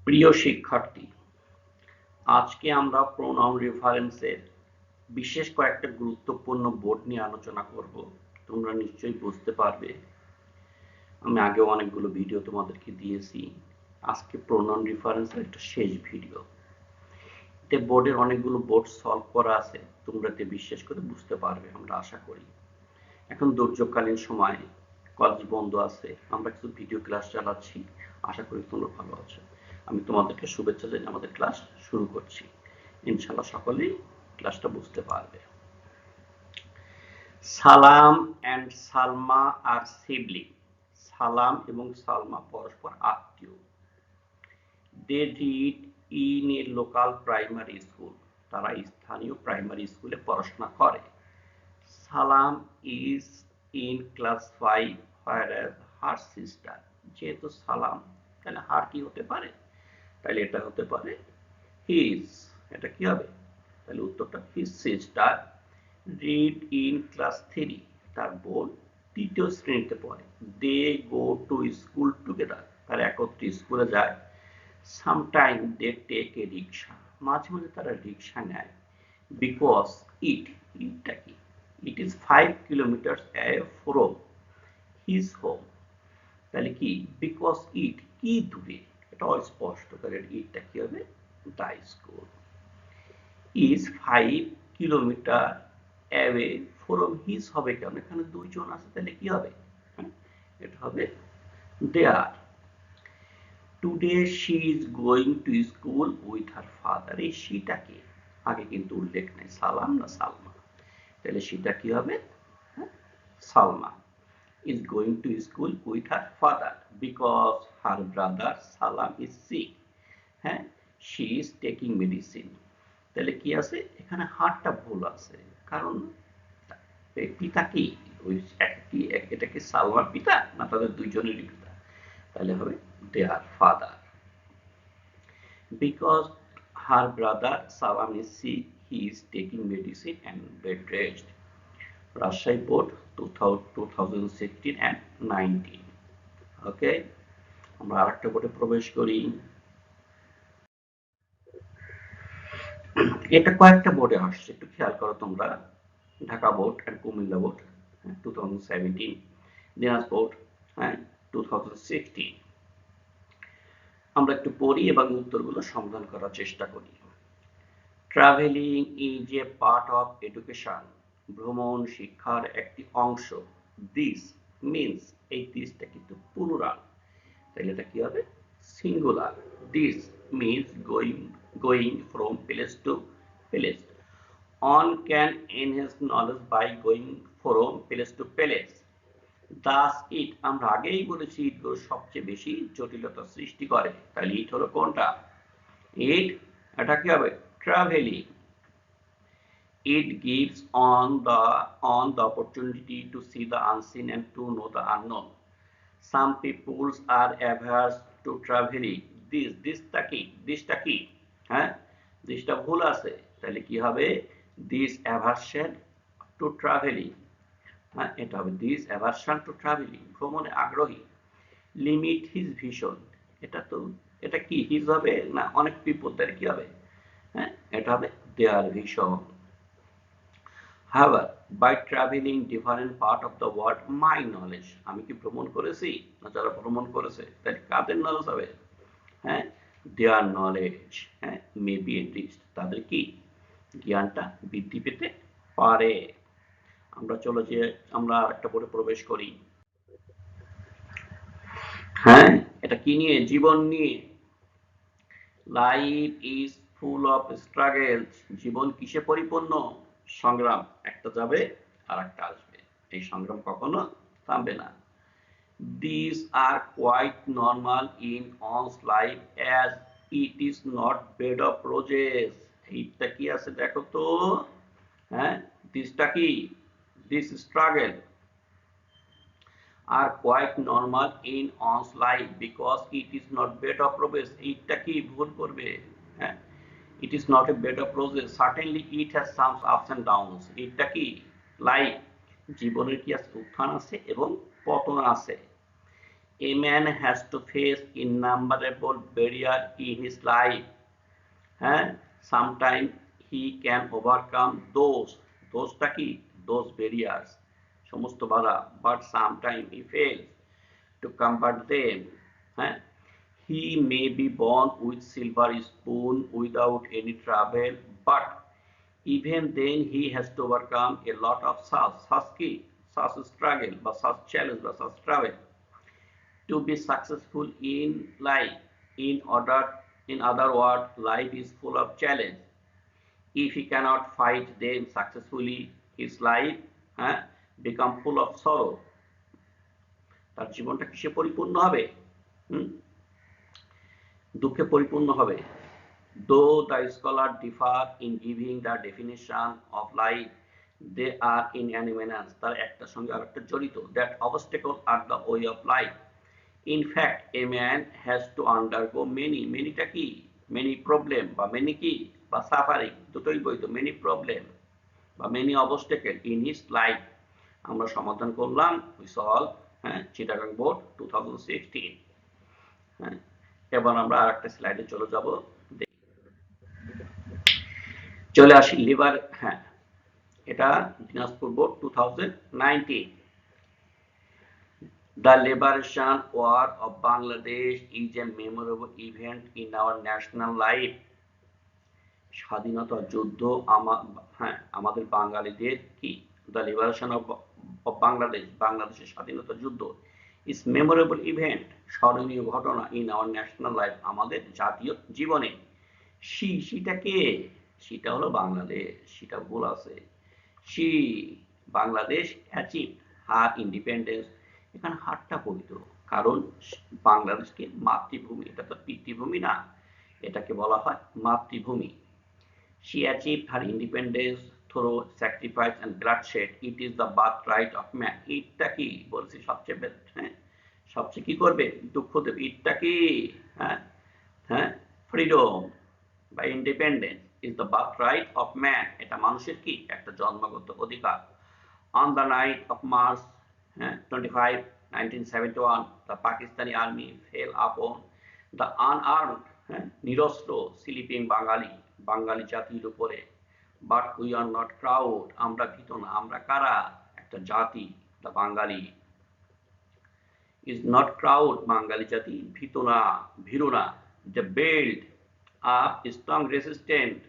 প্রিয় শিক্ষার্থী, আজকে আমরা প্রোনাউন রেফারেন্সের বিশেষ কয়েকটা গুরুত্বপূর্ণ বোর্ড নিয়ে আলোচনা করব। তোমরা নিশ্চয়ই বুঝতে পারবে, আমি আগে অনেকগুলো ভিডিও তোমাদেরকে দিয়েছি। আজকে প্রোনাউন রেফারেন্সের একটা শেষ ভিডিও। এতে বোর্ডের অনেকগুলো বোর্ড সলভ করা আছে, তোমরা এতে বিশেষ করে বুঝতে পারবে আমরা আশা করি। এখন দুর্যোগকালীন সময়, কলেজ বন্ধ আছে, আমরা কিছু ভিডিও ক্লাস চালাচ্ছি। আশা করি তোমরা ভালো আছো। আমি তোমাদেরকে শুভেচ্ছা জানিয়ে আমাদের ক্লাস শুরু করছি। ইনশাআল্লাহ সকলেই ক্লাসটা বুঝতে পারবে। সালাম এন্ড সালমা আর সিবলিং। সালাম এবং সালমা পরস্পর আত্মীয়। They read in a local primary school. তারা স্থানীয় প্রাইমারি স্কুলে পড়াশোনা করে। Salam is in class 5 whereas her sister। যেহেতু সালাম, তাহলে হার কি হতে পারে? তাহলে এটা হতে পারে হিজ। এটা কি হবে? তাহলে উত্তরটা his sister read in class 3। তার বোন তৃতীয় শ্রেণীতে পড়ে। দে গো টু স্কুল টুগেদার। তারা একত্রে স্কুলে যায়। সামটাইম দে টেক এ রিক্সা। মাঝে মাঝে তারা রিক্সা নেয়। বিকজ ইটটা কি? It is 5 kilometre from his home. তাহলে কি? বিকজ ইট কি দূরে? এটা অস্পষ্ট, তাহলে ইটটা কি হবে? The school is 5 kilometre away from his হবে কেন? এখানে দুইজন আছে, তাহলে কি হবে? এটা হবে there. Today she is going to school with her father. এই শিটাকে আগে কিন্তু উল্লেখ নেই, সালাম না সালমা, তাহলে সেটা কি হবে? Salma is going to school with her father because her brother Salam is sick. হ্যাঁ, she is taking medicine। তাহলে কি আছে এখানে? হারটা ভুল আছে, কারণ পিতা কি? ওই এটা কি সালমার পিতা না তাদের দুইজনেরই পিতা? তাহলে হবে their father. Because her brother Salam is sick, he is taking medicine and bed rest। Rajshahi board 2016 and 19। ওকে, আমরা আরেকটা বোর্ডে প্রবেশ করি। এটা কয়েকটা বোর্ডে আসছে, একটু খেয়াল করো তোমরা। Dhaka board and Comilla board 2017, Dinajpur board 2016। আমরা একটু পড়ি এবং উত্তরগুলো সমাধান করার চেষ্টা করি। Travelling is a part of education. ভ্রমণ শিক্ষার একটি অংশ। দিস মিন্স, এই দিসটা কিন্তু প্লুরাল, তাহলে এটা কি হবে? Singular. This means going from place to place. One can enhance knowledge by going from place to place. Thus it, আমরা আগেই বলেছি ইটগুলো সবচেয়ে বেশি জটিলতা সৃষ্টি করে, তাহলে ইট হলো কোনটা? ইট, এটা কি হবে? Travelling. It gives on the opportunity to see the unseen and to know the unknown. Some people are averse to traveling. দিসটা কি? হ্যাঁ, দিসটা ভুল আছে, তাহলে কি হবে? This aversion to travelling. হ্যাঁ, এটা হবে দিস অ্যাভারশন টু ট্রাভেলিং, ভ্রমণে আগ্রহী। লিমিট হিজ ভিশন, এটা কি হিজ হবে না অনেক পিপল, তাহলে কি হবে? হ্যাঁ, এটা হবে দেয়ার vision. However, by traveling different part of the world, my knowledge, আমি কি ভ্রমণ করেছি না যারা ভ্রমণ করেছে, তাহলে কাদের নলেজ হবে? হ্যাঁ, their knowledge, হ্যাঁ, may be enriched, তাদের কি জ্ঞানটা বৃদ্ধি পেতে পারে। আমরা আরেকটা পড়ে প্রবেশ করি। হ্যাঁ, এটা কি নিয়ে? জীবন নিয়ে। Life is full of struggles. জীবন কিসে পরিপূর্ণ? সংগ্রাম। একটা যাবে আর একটা আসবে, এই সংগ্রাম কখনো থামবে না। These are quite normal in one's life as it is not bed of roses। এইটা কি আছে দেখো তো? হ্যাঁ, দিসটা কি? This struggle are quite normal in one's life because it is not bed of roses। এইটা কি? ভুল করবে। হ্যাঁ, it is not a bed of roses, certainly it has some ups and downs। এটা কি? লাইফ, জীবনের কি আছে? উত্থান আছে এবং পতন আছে। A man has to face innumerable barriers in his life, and sometimes he can overcome those barriers, সমস্ত বাধা, but sometimes he fails to combat them. হ্যাঁ? He may be born with silver spoon without any trouble, but even then he has to overcome a lot of such struggle বা such challenge বা such trouble to be successful in life. In other words, life is full of challenge. If he cannot fight them successfully, his life become full of sorrow. তার জীবনটা কিসে পরিপূর্ণ হবে? দুঃখে পরিপূর্ণ হবে। Though the scholars differ in giving the definition of life, they are in animance. তার একটার সঙ্গে আরেকটা জড়িত। That obstacles are the way of life. In fact, a man has to undergo manyটা কি? Many problem বা many কি? বা suffering, দুটোই বৈধ। Many problem বা many obstacle in his life. আমরা সমাধান করলাম, we solve, চিটাগাং বোর্ড 2016। এবার আমরা আরেকটা স্লাইডে চলে যাব। চলে আসি লিভার, এটা Dinajpur board 2019। The Liberation War of Bangladesh is a memorable event in our national life. স্বাধীনতা যুদ্ধ আমাদের বাঙালিদের কি? The Liberation of Bangladesh, বাংলাদেশের স্বাধীনতা যুদ্ধ is memorable event, স্মরণীয় ঘটনা in our national life, আমাদের জাতীয় জীবনে। সেটা কে? সেটা হলো বাংলাদেশ। সেটা ভুল আছে। বাংলাদেশ অ্যাচিভ হার ইন্ডিপেন্ডেন্স। এখানে হারটা পবিত্র, কারণ বাংলাদেশকে মাতৃভূমি, এটা তো পিতৃভূমি না, এটাকে বলা হয় মাতৃভূমি। She achieved her independence through sacrifice and bloodshed. It is the birthright of man. এটা কি বলছি? সবচেয়ে কি করবে? দুঃখ দেবে। এটা কি? ফ্রিডম বা independence is the birthright of man. এটা মানুষের কি? একটা জন্মগত অধিকার। On the night of March 25, 1971, the Pakistani army fell upon the unarmed, নিরস্ত্র স্লিপিং বাঙালি জাতির উপরে। But we are not proud. আমরা ভীত না। আমরা কারা? একটা জাতি, the Bangali is not proud, বাঙালি জাতি ভীত না, ভীরু না। They build up strong resistance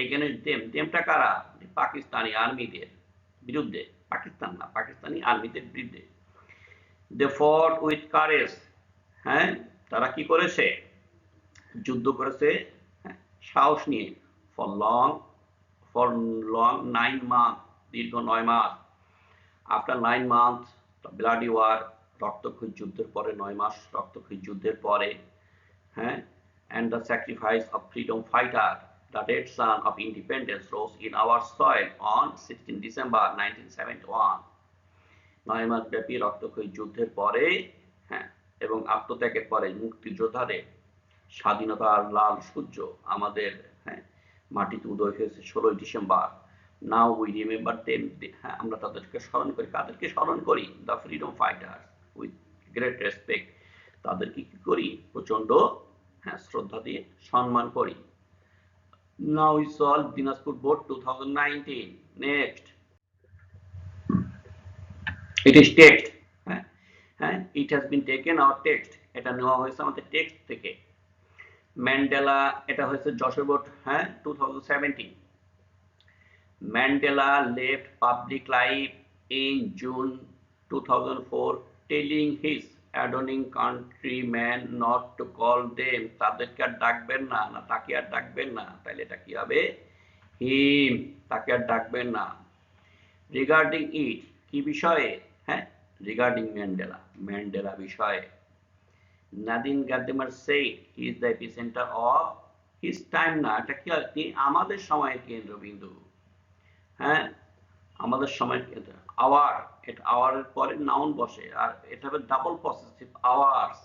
against them. Themটা কারা? পাকিস্তানি আর্মিদের বিরুদ্ধে। পাকিস্তান না, পাকিস্তানি আর্মিদের বিরুদ্ধে। They fought with courage. তারা কি করেছে? যুদ্ধ করেছে সাহস নিয়ে। for long 9 months, দীর্ঘ 9 মাস। After 9 months, the bloody war, রক্তক্ষয়ী যুদ্ধের পরে, 9 মাস রক্তক্ষয়ী যুদ্ধের পরে, and the sacrifice of freedom fighter, the red sun of independence rose in our soil on 16 December 1971. 9 মাস ব্যাপী রক্তক্ষয়ী যুদ্ধের পরে, এবং আত্মত্যাগের পরে মুক্তিযোদ্ধাদের স্বাধীনতার লাল সূর্য আমাদের মাটিতে উদয় হয়েছে 16 December. Now we remember them. আমরা তাদেরকে স্মরণ করি। কাদেরকে স্মরণ করি? The freedom fighters with great respect. তাদেরকে কি করি? প্রচন্ড শ্রদ্ধা দিয়ে সম্মান করি। Now we solve Dinajpur board 2019. Next, it is text. It has been taken our text. এটা নেওয়া হয়েছে আমাদের টেক্সট থেকে। ম্যান্ডেলা, এটা হয়েছে Jessore board 2017। Mandela left public life in June 2004, telling his adoring countrymen not to call them. তাদেরকে আর ডাকবেন না, না তাকে আর ডাকবেন না। তাহলে এটা কি হবে? him, তাকে আর ডাকবেন না। Regarding it, কি বিষয়ে? Regarding ম্যান্ডেলা বিষয়ে। Nadine Gardner said he is the epicenter of his time. না, এটা কি হয়? আমাদের সময়ের কেন্দ্রবিন্দু। আমাদের সময়ের কেন্দ্র। আওয়ার, এটা আওয়ারের পরে নাউন বসে, আর এটা হবে double possessive, hours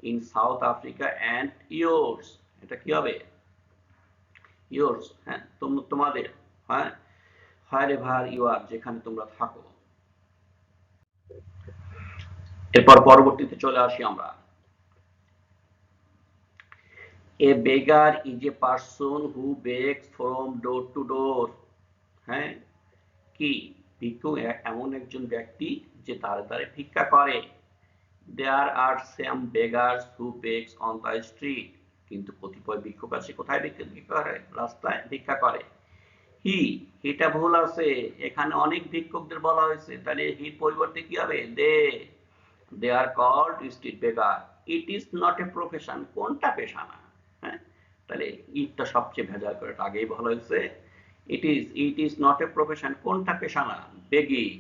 in south Africa and yours. এটা কি হবে? ইয়োর্স, তোমাদের, হোয়ারএভার ইউ আর, যেখানে তোমরা থাকো। এরপর পরবর্তীতে চলে আসি আমরা। A beggar is a person who begs from door to door. হ্যাঁ, কি ভিক্ষুক এমন একজন ব্যক্তি যে দ্বারে দ্বারে ভিক্ষা করে। There are some beggars who begs on the street. কিন্তু কতিপয় ভিক্ষুক আছে কোথায় ভিক্ষা করে? রাস্তায় ভিক্ষা করে। হি, এটা ভুল আছে, এখানে অনেক ভিক্ষুকদের বলা হয়েছে, তাহলে হির পরিবর্তে কি হবে? They are called street beggar. It is not a profession, কোনটা পেশা না? হ্যাঁ, তাহলে ইটটা সবচেয়ে ভেজাল করে, আগেই বলা হয়েছে it is not a profession, কোনটা পেশা না? Begging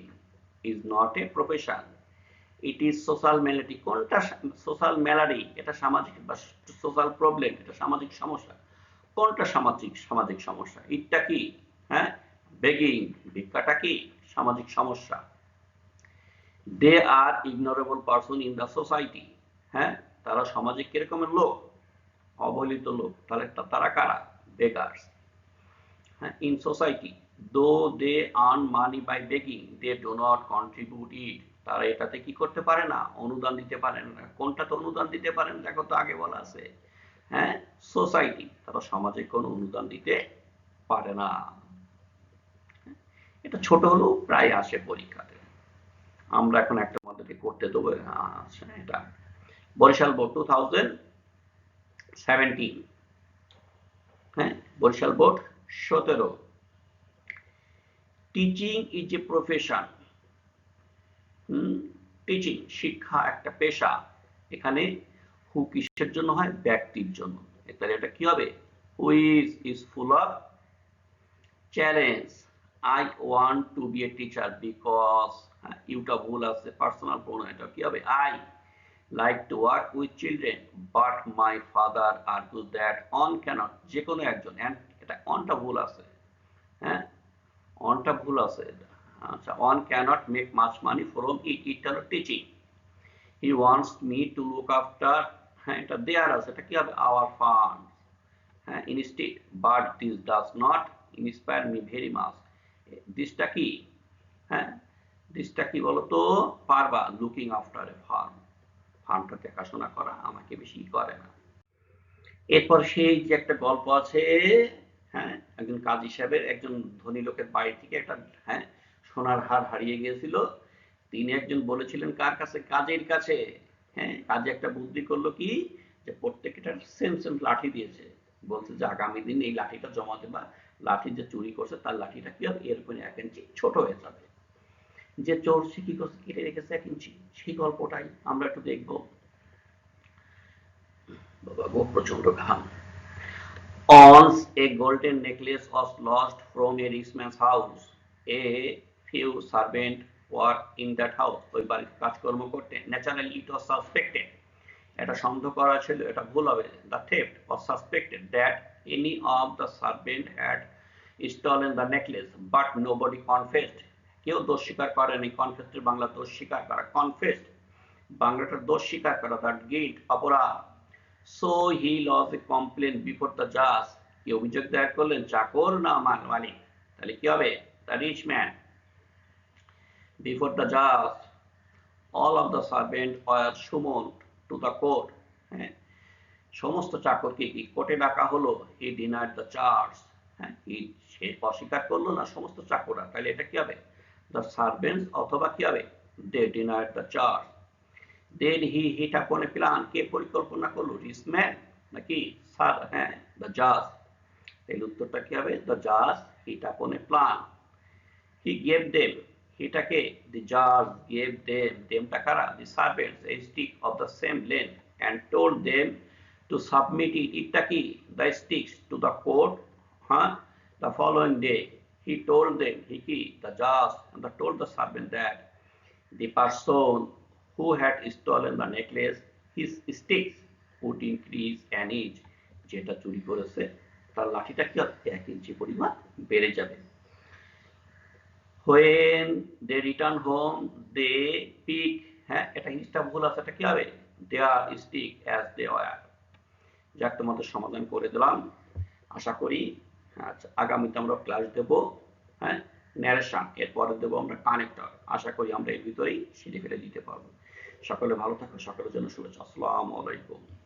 is not a profession. It is social malady, কোনটা সোশ্যাল ম্যালাডি? এটা সামাজিক বা সোশ্যাল প্রবলেম, এটা সামাজিক সমস্যা। কোনটা সামাজিক সামাজিক সমস্যা? ইটটা কি? হ্যাঁ, বেগিং, ভিক্ষাটা কি? সামাজিক সমস্যা। দে আর ইগনোরেবল পারসন ইন দ্য সোসাইটি। হ্যাঁ, তারা সমাজে কিরকমের লোক? অবহেলিত লোক। তাহলে তারা কারা? বেগার্স। হ্যাঁ, in society though they earn money by begging they do not contribute it. তারা এটাতে কি করতে পারে না? অনুদান দিতে পারেন না। কোনটাতে অনুদান দিতে পারেন? দেখো তো আগে বলা আছে। হ্যাঁ, সোসাইটি, তারা সমাজে কোনো অনুদান দিতে পারে না। এটা ছোট হলেও প্রায় আসে পরীক্ষাতে। আমরা এখন একটা মধ্যে করতে দেবো। আচ্ছা, এটা বরিশাল বোর্ড 2017। হ্যাঁ, Barisal board 17। Teaching is a profession. Teaching, শিক্ষা একটা পেশা। এখানে হু কিসের জন্য হয়? ব্যক্তির জন্য। তাহলে এটা কি হবে? Which is full of challenge. I want to be a teacher because, ইউটা ভুল আছে, পার্সোনাল প্রোনাউন, এটা কি হবে? I like to work with children but my father argues that one can't, যে কোনো একজন, এন্ড এটা অনটা ভুল আছে। হ্যাঁ, অনটা ভুল আছে। আচ্ছা, one can't make much money from it, it হলো টিচিং। He wants me to look after, হ্যাঁ এটা দেয়ার আছে, এটা কি হবে? Our fund. হ্যাঁ, instead, but this does not inspire me very much. দিসটা কি? হ্যাঁ, দিসটা কি বলতো? পারবা, লুকিং আফটার এ ফার্ম, ফার্মটা দেখাশোনা করা আমাকে বেশি করে না। এরপর সেই যে একটা গল্প আছে, হ্যাঁ, একজন কাজী সাহেবের একজন ধনী লোকের বাড়ি থেকে একটা, হ্যাঁ, সোনার হার হারিয়ে গিয়েছিল। তিনি একজন বলেছিলেন কার কাছে? কাজের কাছে। হ্যাঁ, কাজে একটা বুদ্ধি করলো কি, যে প্রত্যেকটা সেম সেম লাঠি দিয়েছে। বলছে যে আগামী দিন এই লাঠিটা জমা দেবা, লাঠি যে চুরি করছে তার লাঠিটা কি হবে? এরকম 1 ইঞ্চি ছোট হয়ে যাবে। যে চোর সে কি করছে? কেটে রেখেছে 1 ইঞ্চি। সেই গল্পটাই আমরা একটু দেখবো। বাবা গো, প্রচন্ড ঘাম। Once a golden necklace was lost from a rich man's house. A few servants worked in that house. ওই বাড়িতে কাজকর্ম করতে। Naturally it was suspected. এটা সন্দেহ করা ছিল, এটা ভুল হবে। The theft was suspected that any of the servants had stolen the necklace, but nobody confessed. কেউ দোষ স্বীকার করেনি। কনফেসড এর বাংলা দোষ স্বীকার করা, কনফেসড বাংলাটা দোষ স্বীকার করা, দ্যাট গিল্ট, অপরাধ। So he lodge a complain before the জাজ। কি অভিযোগ দায়ের করলেন? চাকর না মালিক? তাহলে কি হবে? The rich man. Before the জাজ all of the servant were summoned to the court. হ্যাঁ, সমস্ত চাকরকে কি কোর্টে ডাকা হলো। He denied the charge. হ্যাঁ, সে অস্বীকার করলো না সমস্ত চাকররা। তাহলে এটা কি হবে? দ্য সার্ভেন্টস, অথবা কি হবে? They denied the charge. Then he hit upon a plan. কে পরিকল্পনা করলো? রিচ ম্যান নাকি স্যার? হ্যাঁ, দ্য জাজ। তাহলে উত্তরটা কি হবে? দ্য জাজ hit upon a plan. He gave them, হিটাকে? দি জাজ গেভ দেম, দেমটা কারা? The servants, a stick of the same length and told them to submit it, ইটটা কি? The sticks, to the court, হ্যাঁ, the following day. He told them, হি কি? The জাজ told the servant that the person who had stolen the necklace, his sticks would increase an inch. যেটা চুরি করেছে তার লাঠিটা কি হবে? 1 ইঞ্চি পরিমাণ বেড়ে যাবে। When they return home, they pick, হ্যাঁ, এটা হিসটা ভুল আছে, এটা কি হবে? Their stick as they were. যাক, তোমাদের সমাধান করে দিলাম। আশা করি আচ্ছা আগামীতে আমরা ক্লাস দেব, হ্যাঁ, ন্যারেশন, এরপরে দেবো আমরা কানেক্টর। আশা করি আমরা এর ভিতরেই শিখে ফেলে দিতে পারবো। সকলে ভালো থাকো, সকলের জন্য শুভেচ্ছা। আসসালামু আলাইকুম।